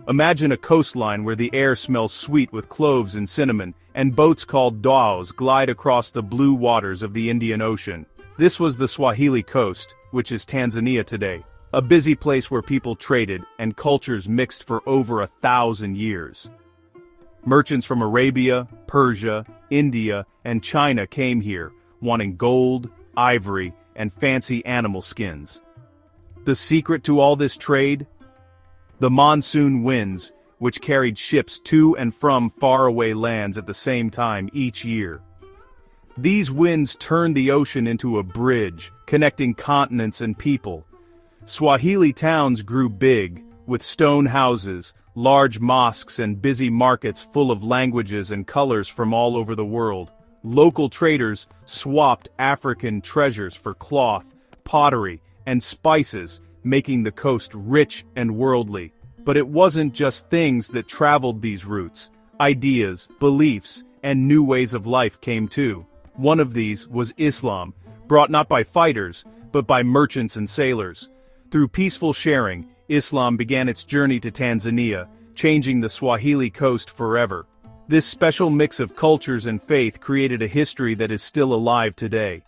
Imagine a coastline where the air smells sweet with cloves and cinnamon, and boats called dhows glide across the blue waters of the Indian Ocean. This was the Swahili Coast, which is Tanzania today, a busy place where people traded and cultures mixed for over 1,000 years. Merchants from Arabia, Persia, India, and China came here, wanting gold, ivory, and fancy animal skins. The secret to all this trade? The monsoon winds, which carried ships to and from faraway lands at the same time each year. These winds turned the ocean into a bridge, connecting continents and people. Swahili towns grew big, with stone houses, large mosques and busy markets full of languages and colors from all over the world. Local traders swapped African treasures for cloth, pottery, and spices, making the coast rich and worldly. But it wasn't just things that traveled these routes. Ideas, beliefs, and new ways of life came too. One of these was Islam, brought not by fighters, but by merchants and sailors. Through peaceful sharing, Islam began its journey to Tanzania, changing the Swahili coast forever. This special mix of cultures and faith created a history that is still alive today.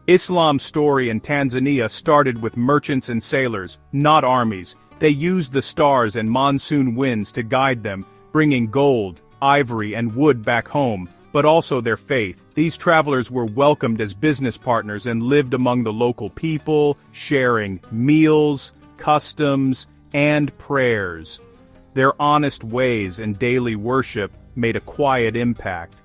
Islam's story in Tanzania started with merchants and sailors, not armies. They used the stars and monsoon winds to guide them, bringing gold, ivory, and wood back home, but also their faith. These travelers were welcomed as business partners and lived among the local people, sharing meals, customs, and prayers. Their honest ways and daily worship made a quiet impact.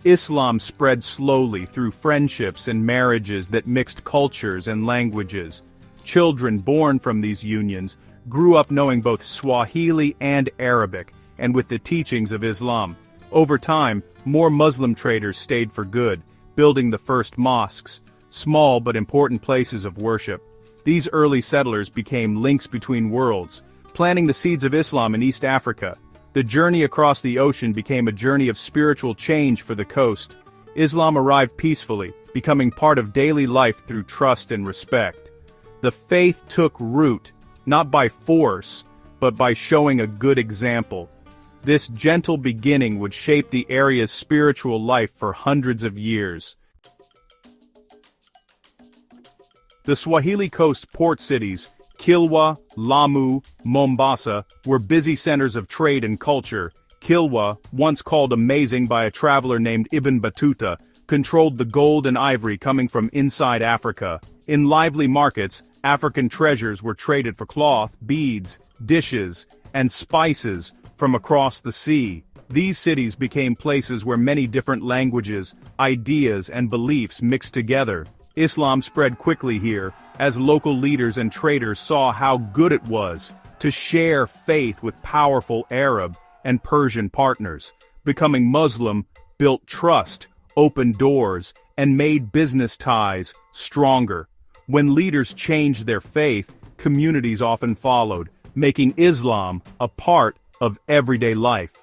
Islam spread slowly through friendships and marriages that mixed cultures and languages. Children born from these unions grew up knowing both Swahili and Arabic, and with the teachings of Islam. Over time, more Muslim traders stayed for good, building the first mosques, small but important places of worship. These early settlers became links between worlds, planting the seeds of Islam in East Africa. The journey across the ocean became a journey of spiritual change for the coast. Islam arrived peacefully, becoming part of daily life through trust and respect. The faith took root, not by force, but by showing a good example. This gentle beginning would shape the area's spiritual life for hundreds of years. The Swahili Coast port cities, Kilwa, Lamu, Mombasa, were busy centers of trade and culture. Kilwa, once called amazing by a traveler named Ibn Battuta, controlled the gold and ivory coming from inside Africa. In lively markets, African treasures were traded for cloth, beads, dishes, and spices from across the sea. These cities became places where many different languages, ideas, and beliefs mixed together. Islam spread quickly here, as local leaders and traders saw how good it was to share faith with powerful Arab and Persian partners. Becoming Muslim built trust, opened doors, and made business ties stronger. When leaders changed their faith, communities often followed, making Islam a part of everyday life.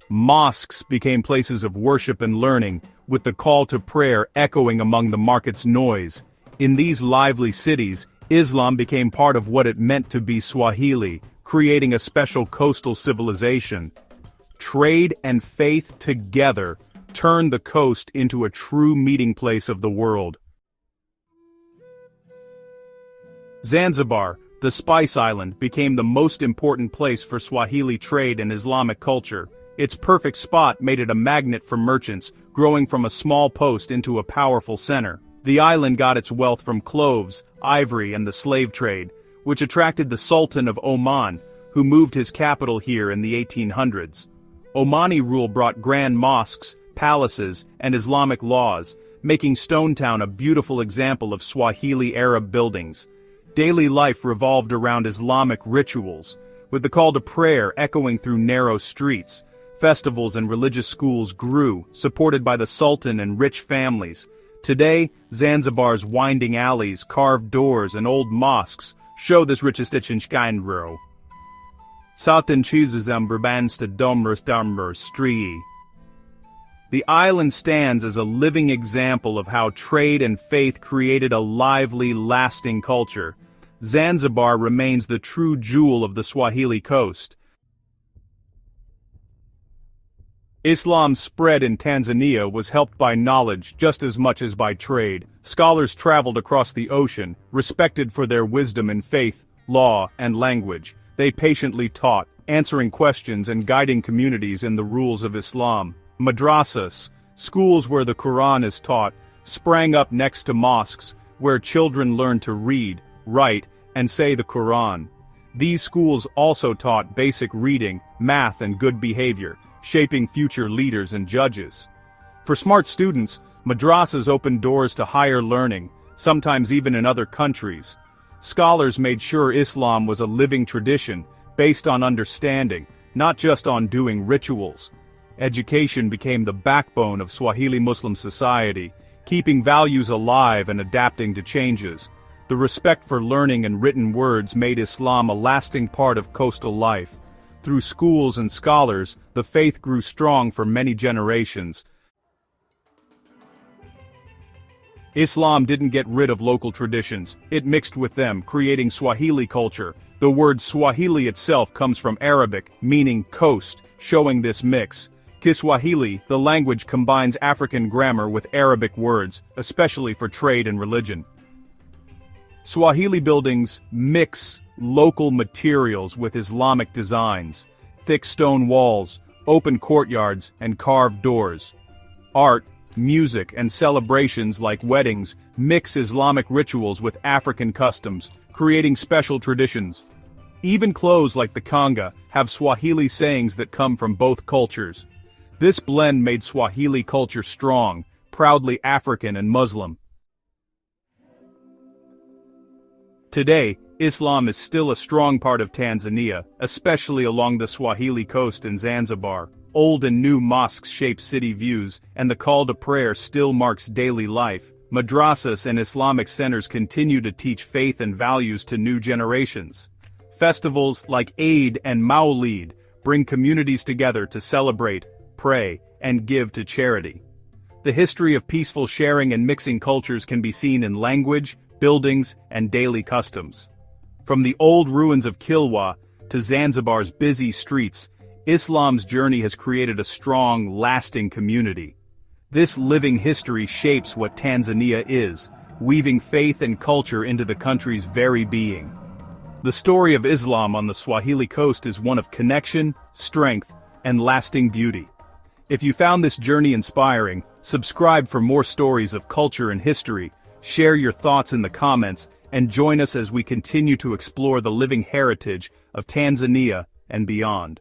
Mosques became places of worship and learning, with the call to prayer echoing among the market's noise. In these lively cities, Islam became part of what it meant to be Swahili, creating a special coastal civilization. Trade and faith together turned the coast into a true meeting place of the world. Zanzibar, the Spice Island, became the most important place for Swahili trade and Islamic culture. Its perfect spot made it a magnet for merchants, growing from a small post into a powerful center. The island got its wealth from cloves, ivory, and the slave trade, which attracted the Sultan of Oman, who moved his capital here in the 1800s. Omani rule brought grand mosques, palaces, and Islamic laws, making Stone Town a beautiful example of Swahili Arab buildings. Daily life revolved around Islamic rituals, with the call to prayer echoing through narrow streets. Festivals and religious schools grew, supported by the Sultan and rich families. Today, Zanzibar's winding alleys, carved doors, and old mosques show this richestichenschijnro. Saten chuzazam berbansta domrus darmur strii. The island stands as a living example of how trade and faith created a lively, lasting culture. Zanzibar remains the true jewel of the Swahili Coast. Islam's spread in Tanzania was helped by knowledge just as much as by trade. Scholars traveled across the ocean, respected for their wisdom in faith, law, and language. They patiently taught, answering questions and guiding communities in the rules of Islam. Madrasas, schools where the Quran is taught, sprang up next to mosques, where children learned to read, write, and say the Quran. These schools also taught basic reading, math, and good behavior, shaping future leaders and judges. For smart students, madrasas opened doors to higher learning, sometimes even in other countries. Scholars made sure Islam was a living tradition, based on understanding, not just on doing rituals. Education became the backbone of Swahili Muslim society, keeping values alive and adapting to changes. The respect for learning and written words made Islam a lasting part of coastal life. Through schools and scholars, the faith grew strong for many generations. Islam didn't get rid of local traditions, it mixed with them, creating Swahili culture. The word Swahili itself comes from Arabic, meaning coast, showing this mix. Kiswahili, the language, combines African grammar with Arabic words, especially for trade and religion. Swahili buildings mix local materials with Islamic designs, thick stone walls, open courtyards, and carved doors. Art, music, and celebrations like weddings mix Islamic rituals with African customs, creating special traditions. Even clothes like the kanga have Swahili sayings that come from both cultures. This blend made Swahili culture strong, proudly African and Muslim. Today, Islam is still a strong part of Tanzania, especially along the Swahili Coast and Zanzibar. Old and new mosques shape city views, and the call to prayer still marks daily life. Madrasas and Islamic centers continue to teach faith and values to new generations. Festivals like Eid and Maulid bring communities together to celebrate, pray, and give to charity. The history of peaceful sharing and mixing cultures can be seen in language, buildings, and daily customs. From the old ruins of Kilwa to Zanzibar's busy streets, Islam's journey has created a strong, lasting community. This living history shapes what Tanzania is, weaving faith and culture into the country's very being. The story of Islam on the Swahili Coast is one of connection, strength, and lasting beauty. If you found this journey inspiring, subscribe for more stories of culture and history, share your thoughts in the comments, and join us as we continue to explore the living heritage of Tanzania and beyond.